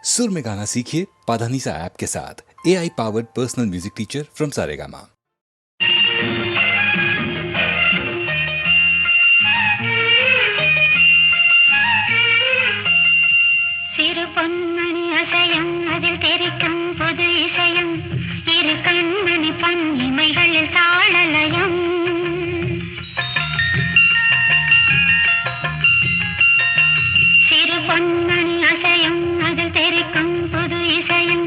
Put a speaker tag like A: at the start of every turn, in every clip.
A: सुर में गाना सीखिए पाधानीसा ऐप के साथ। AI powered personal music teacher from Saregama.
B: சிறு பொன்மணி அசையும் அதில் தெரிக்கும் புது இசையும் இரு கண்மணி பொன் இமைகளில் தாளலயம். சிறு பொன்மணி அசையும் அதில் தெரிக்கும் புது இசையும்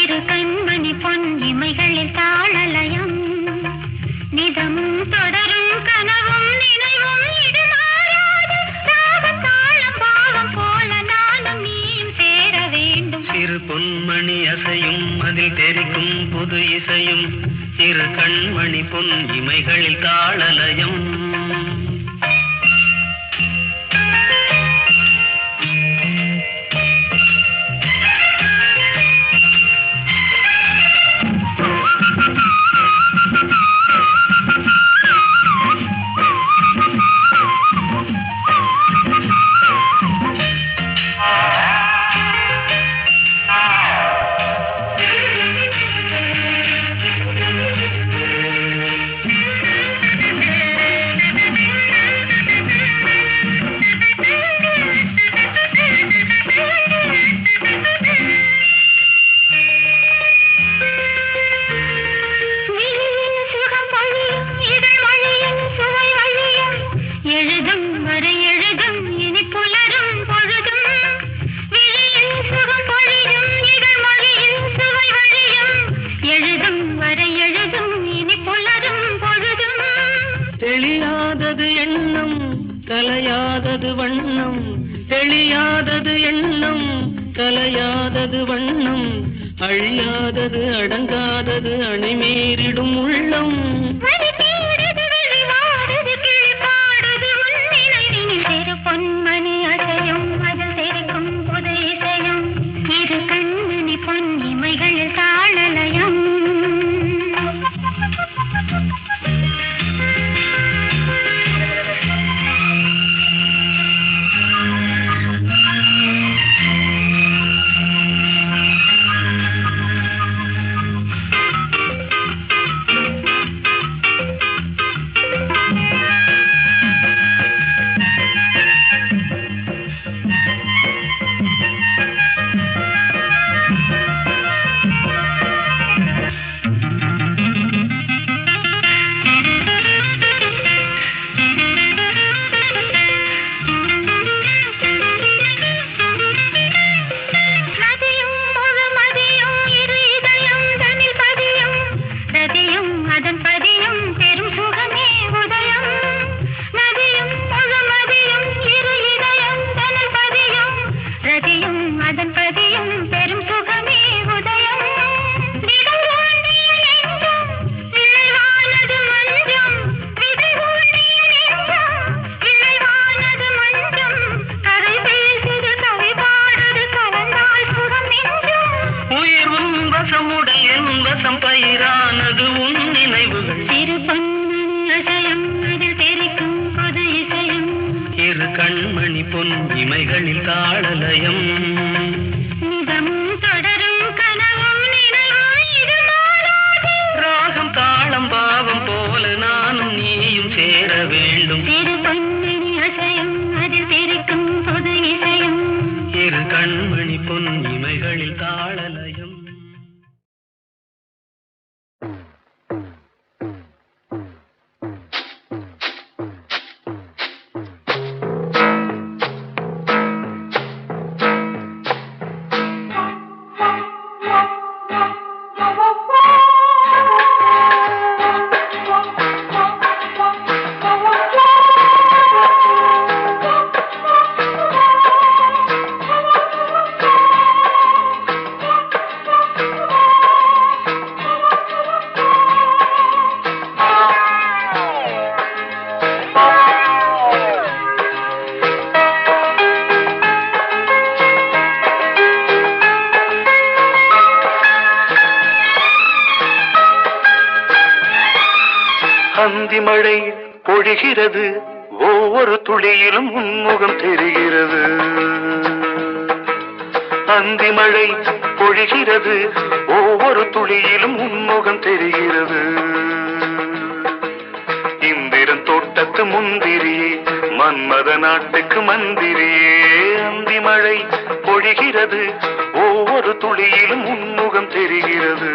B: இரு கண்மணி பொன் இமைகளில் தாளலயம். நிதமும் தொடரும் கனவும் நினைவும் இது மாறாது ராகம் தாளம் பாவம் போல நானும் நீயும் சேர வேண்டும்.
C: சிறு பொன்மணி அசையும் அதில் தெரிக்கும் புது இசையும் இரு கண்மணி பொன் இமைகளில் தாளலயம். தெளியாதது எண்ணம் கலையாதது வண்ணம், தெளியாதது எண்ணம் கலையாதது வண்ணம், அழியாதது அடங்காதது அணைமீறிடும் உள்ளம்.
B: சிறு பொன்மணி அசையும் அதில் தெரிக்கும் புது இசையும் இரு கண்மணி பொன் இமைகளில் தாளலயம்.
C: பயிரானது உன் நினைவுகள்.
B: சிறு பொன்மணி அசையும் அதில் தெரிக்கும் புது இசையும்
C: இரு கண்மணி பொன் இமைகளில் தாளலயம்.
B: நிதமும் தொடரும் கனவும் நினைவும் இது மாறாது
C: ராகம் தாளம் பாவம் போல நானும் நீயும் சேர வேண்டும்.
B: சிறு பொன்மணி அசையும் அதில் தெரிக்கும் புது இசையும்
C: இரு கண்மணி பொன் இமைகளில் தாளலயம். அந்தி மழை பொழிகிறது, ஒவ்வொரு துளியிலும் உன்முகம் தெரிகிறது. அந்தி மழை பொழிகிறது, ஒவ்வொரு துளியிலும் உன்முகம் தெரிகிறது. இந்திரன் தோட்டத்து முந்திரியே, மன்மத நாட்டுக்கு மந்திரியே. அந்தி மழை பொழிகிறது, ஒவ்வொரு துளியிலும் உன்முகம் தெரிகிறது.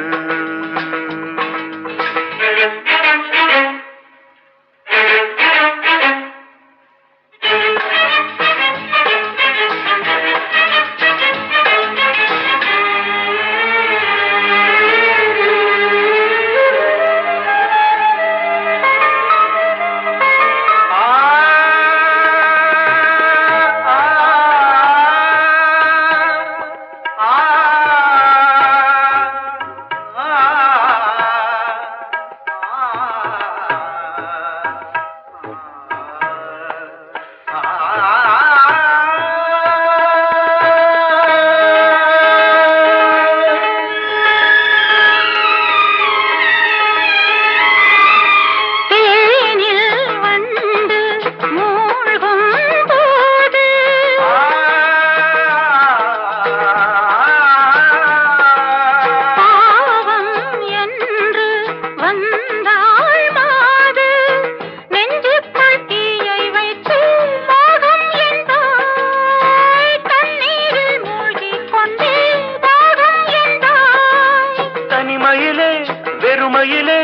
C: வெறுமையிலே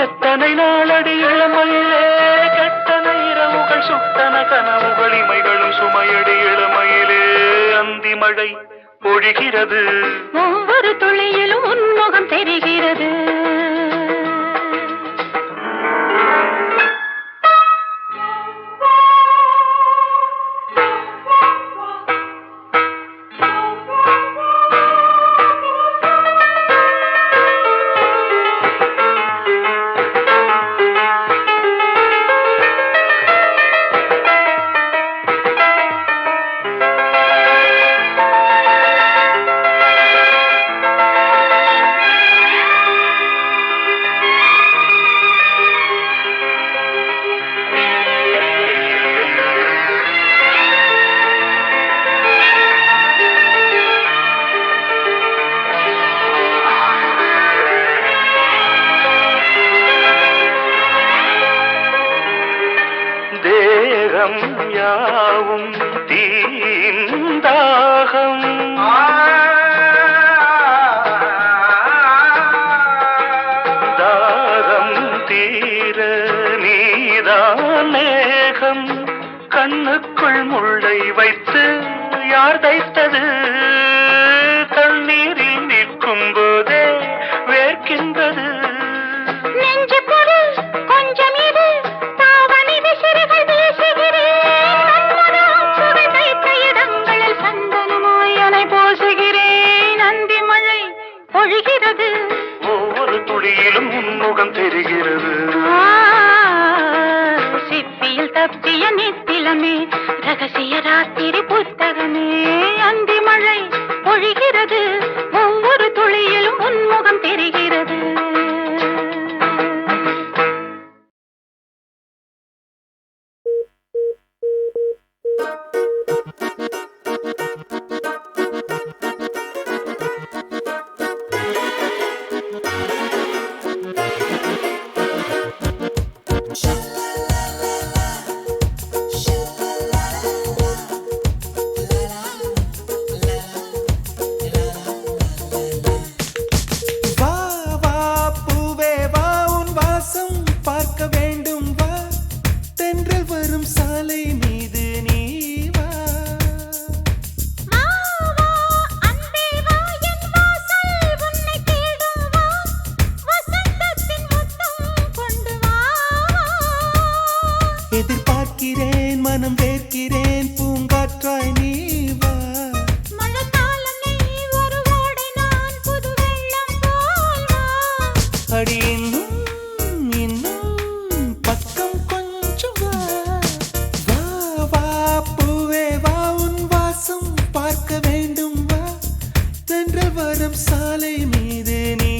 C: எத்தனை நாளடி இளமையிலே, கெட்டன இரவுகள் சுட்டன கனவுகள் இமைகளும் சுமையடி இளமையிலே. அந்தி மழை பொழிகிறது,
B: ஒவ்வொரு துளியிலும் உன்முகம் தெரிகிறது.
C: தேகம் யாவும் தீந்தாகம், தாகம் தீர நீதான் மேகம். கண்ணுக்குள் முள்ளை வைத்து யார் தைத்தது, தண்ணீரில் நிற்கும் போதே வேர்க்கின்றது.
B: நெஞ்சு பொருள் கொஞ்சம் இது, தாவணி விசிறிகள் வீசுகிறேன். சுவை தைத்த இடங்களில் சந்தனமாய் அலை போசுகிறேன். அந்தி மழை பொழிகிறது,
C: ஒவ்வொரு துளியிலும் உன்முகம் தெரிகிறது.
B: சிப்பியில் தப்பிய நித்திலமே, ரகசிய ராத்திரி புத்தகமே. அந்தி மழை பொழிகிறது, ஒவ்வொரு துளியிலும் உன்முகம் தெரிகிறது.
D: எதிர்பார்க்கிறேன், மனம் வேர்க்கிறேன், பூங்காற்றாய் நீ வா. அடி இன்னும் இன்னும் பக்கம் கொஞ்சம் வா. வா வா பூவே வா, உன் வாசம் பார்க்க வேண்டும் வா. தென்றல் வரும் சாலை மீது நீ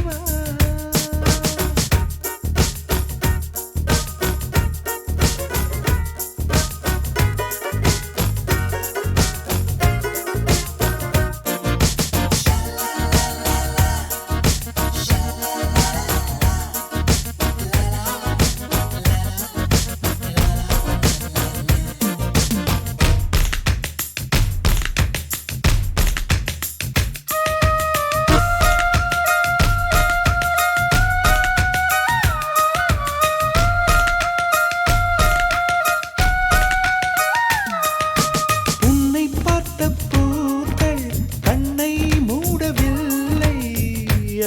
D: வா.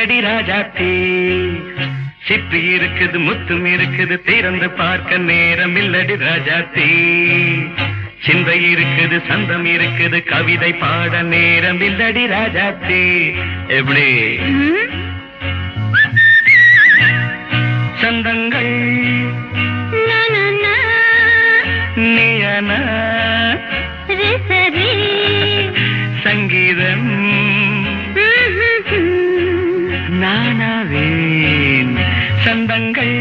C: இல்லடி ராஜாத்தி சிப்பி இருக்குது முத்தும் இருக்குது திறந்து பார்க்க நேரம் இல்லடி ராஜாத்தி சிந்தை இருக்குது சந்தம் இருக்குது கவிதை பாட நேரம் இல்லடி ராஜாத்தி எப்படி சந்தங்கள் நீயன சங்கீதம் நானாவேன் சந்தங்கள்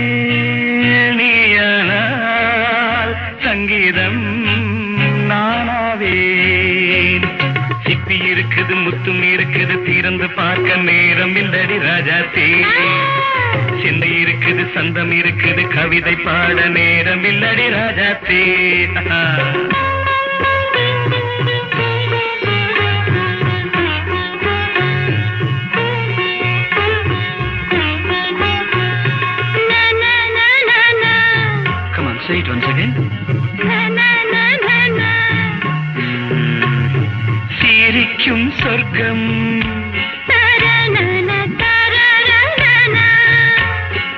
C: நீயானால் சங்கீதம் நானாவேன் சிப்பி இருக்குது முத்தும் இருக்குது திறந்து பார்க்க நேரம் இல்லடி ராஜாத்தி சிந்தை இருக்குது சந்தம் இருக்குது கவிதை பாட நேரம் இல்லடி Rajathi Say it once again. சிரிக்கும் சொர்க்கம்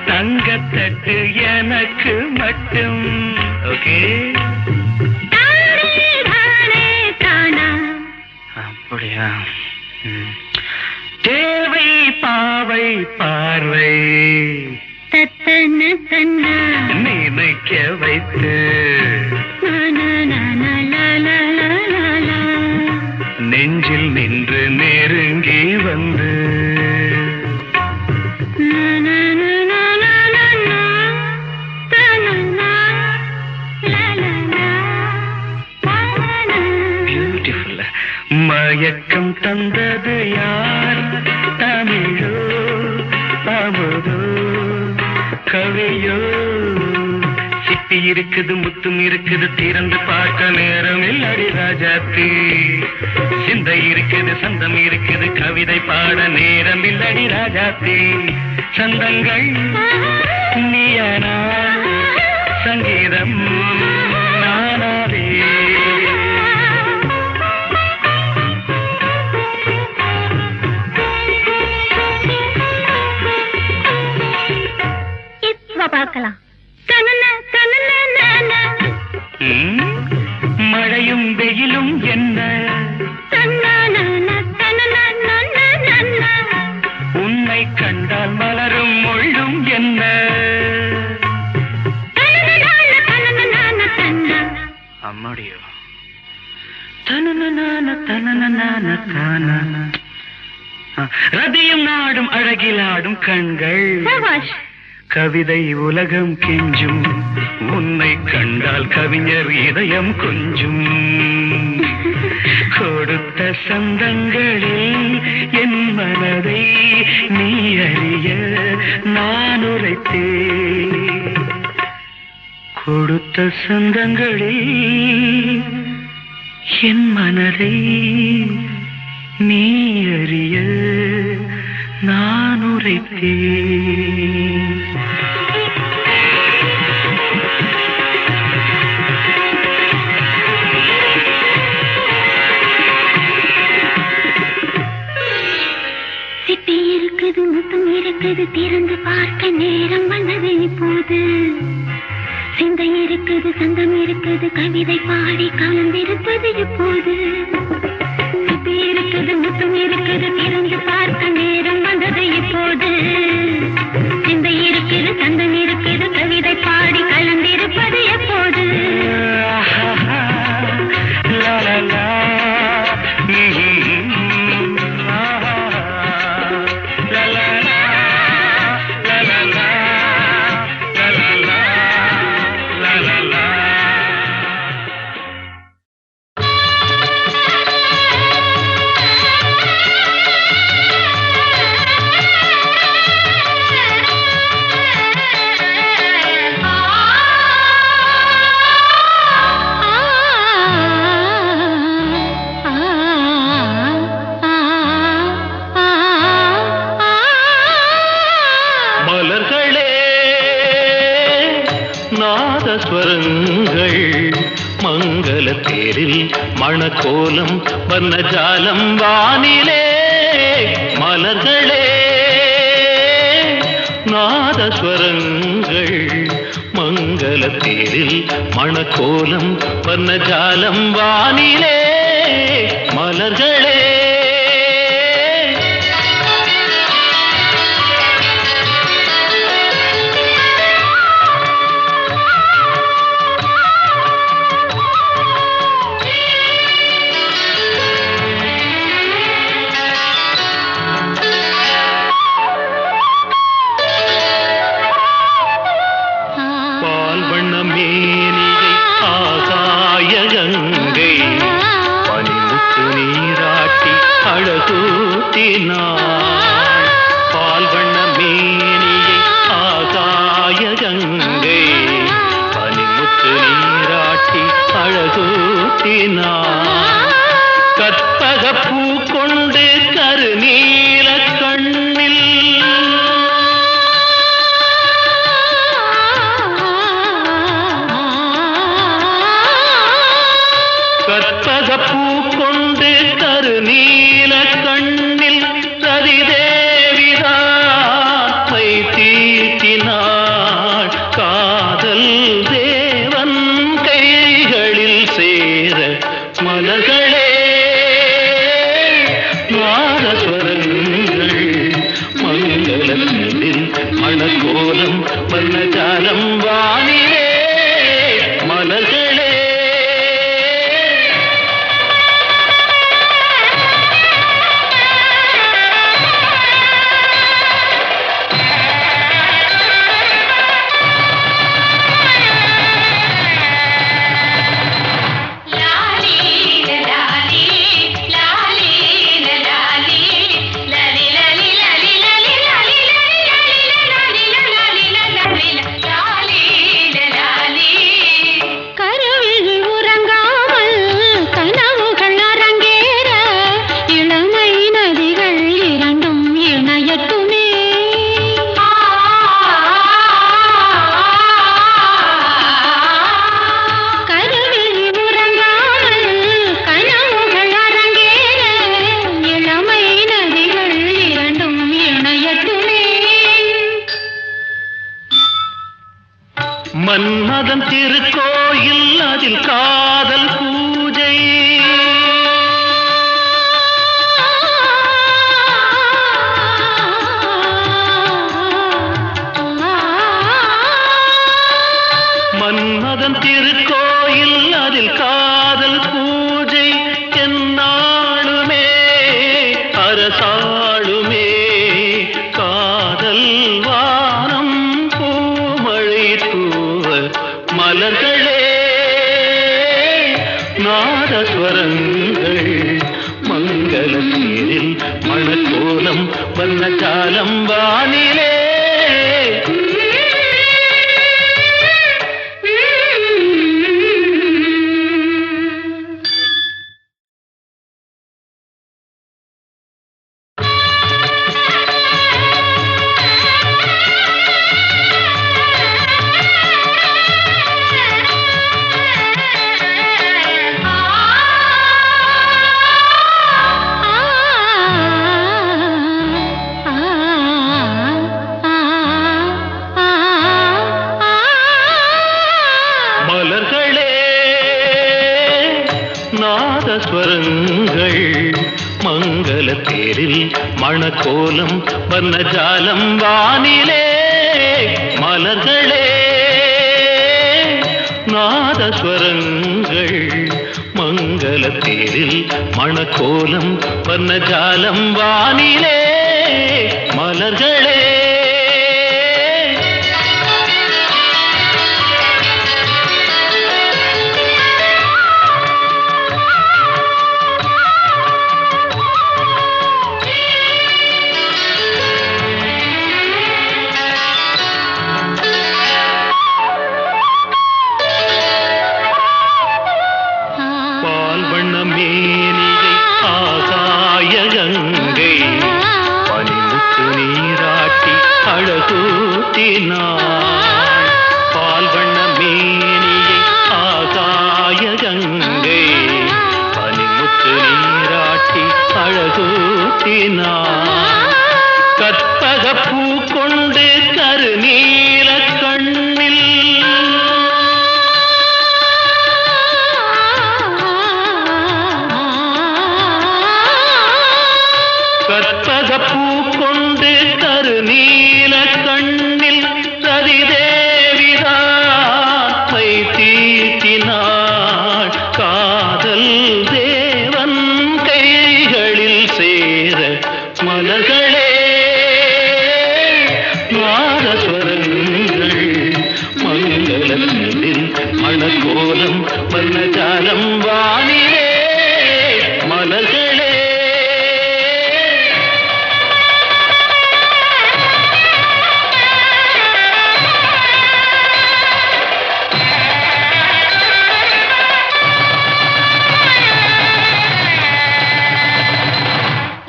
C: தங்கத்தட்டு எனக்கு மட்டும் ஓகே அப்படியா தேவை பாவை பார்வை
B: தத்தன தன்னா
C: நினைக்க வைத்து நெஞ்சில் நின்று நெருங்கி வந்து பியூட்டிஃபுல். மயக்கம் தந்தது யார்? தமிழோ அமுதோ கவியோ? சிப்பி இருக்குது முத்தும் இருக்குது திறந்து பார்க்க நேரம் இல்லடி ராஜாத்தி. சிந்தை இருக்குது சந்தம் இருக்குது கவிதை பாட நேரம் இல்லடி ராஜாத்தி. சந்தங்கள் நீயனா சங்கீதம் நானாவே.
B: பார்க்கலாம்.
C: மழையும் வெயிலும் என்ன உன்னை கண்டால் மலரும் மொழியும் என்ன? அம்மாடியோ ரதியும் நாடும் அழகிலாடும் கண்கள் கவிதை உலகம் கெஞ்சும். உன்னை கண்டால் கவிஞர் இதயம் கொஞ்சும். கொடுத்த சந்தங்களில் என் மனதை நீ அறிய நான் உரைத்தேன். கொடுத்த சந்தங்களில் என் மனதை நீ அறிய நான் உரைத்தேன்.
B: சிப்பி இருக்குது முத்தம் இருக்குது திறந்து பார்க்க நேரம் வந்தது இப்போது. சிந்தை இருக்குது சந்தம் இருக்குது கவிதை பாடி கலந்திருப்பது இப்போது. சிப்பி இருக்குது முத்தம் இருக்குது திறந்து பார்க்க நேரம் வந்தது இப்போது. சிந்தை இருக்குது சந்தம் இருக்குது கவிதை பாடி கலந்திருப்பது எப்போது.
C: நாதஸ்வரங்கள் மங்கள தேரில் மணக்கோலம் வர்ணஜாலம் வானிலே. மலர்களே நாதஸ்வரங்கள் மங்கள தேரில் மணக்கோலம் வர்ணஜாலம் வானிலே. மலர்களே பால் வண்ண மேனியை ஆகாய கங்கை பனிமுத்து நீராட்டி அழகூட்டினார். கற்பக பூ கொண்டு கருநீல கண்ணில் கற்பக பூ கொண்டு கருநீல கண்ணில் ரதிதேவிதாத்தை தீட்டினாள். காதல் தேவன் கைகளில் சேர மலர்களே நாதஸ்வரங்கள் மங்களத்தில் மணக்கோலம் வர்ணஜாலம் வானிலே மலர்களே மன்மதன் திருக்கோயில் அதில் காதல் பூஜை மன்மதன் திருக்கோயில் அதில் காதல் பூஜை என்னாளுமே அரசாளுமே காதல் வானம் பூமழை தூவ மலர்களே நாதஸ்வரங்கள் மங்களத்தேரில் மணக்கோலம் வர்ணஜாலம் வானிலே நாதஸ்வரங்கள் மங்களத்தேரில் மணக்கோலம் வர்ணஜாலம் வானிலே மலர்களே நாதஸ்வரங்கள் மங்களத்தேரில் மணக்கோலம் வர்ணஜாலம் வானிலே மலர்களே மேனியை ஆகாய கங்கை பனிமுத்து நீராட்டி அழகூட்டினாள் பால் வண்ண மேனியை ஆகாய கங்கை பனிமுத்து நீராட்டி அழகூட்டினாள் கற்பக பூ கொண்டு கருநீல கண்ணில் கற்பகப்பூ கொண்டு கருநீல கண்ணில் ரதிதேவிதான் மை தீட்டினாள் காதல் தேவன் கைகளில் சேர மலர்களே நாதஸ்வரங்கள் மங்களத்தில் மணக்கோலம் வர்ணஜாலம் வானிலே மலர்களே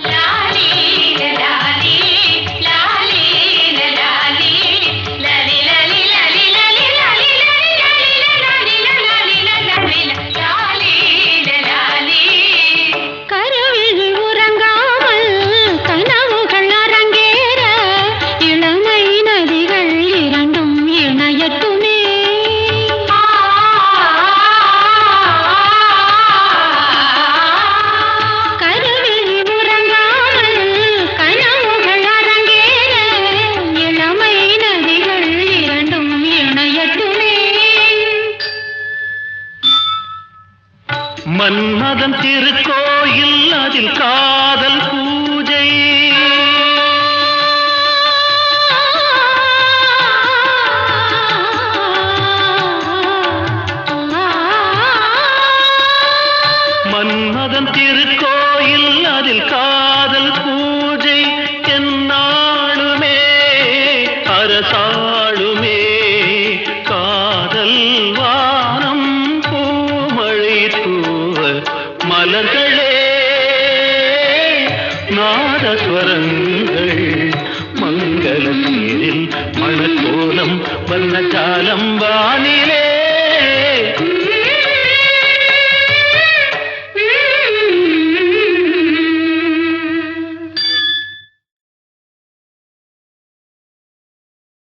B: la
C: மன்மதன் திருக்கோயில் அதில் காதல் பூஜை மன்மதன் திருக்கோயில் அதில் காதல் பூஜை என்னாளுமே அரசாளுமே காதல் வானம் பூமழை தூவ மலர்களே நாதஸ்வரங்கள் மங்கள சீரில் மணக்கோலம் வண்ணஜாலம் வானிலே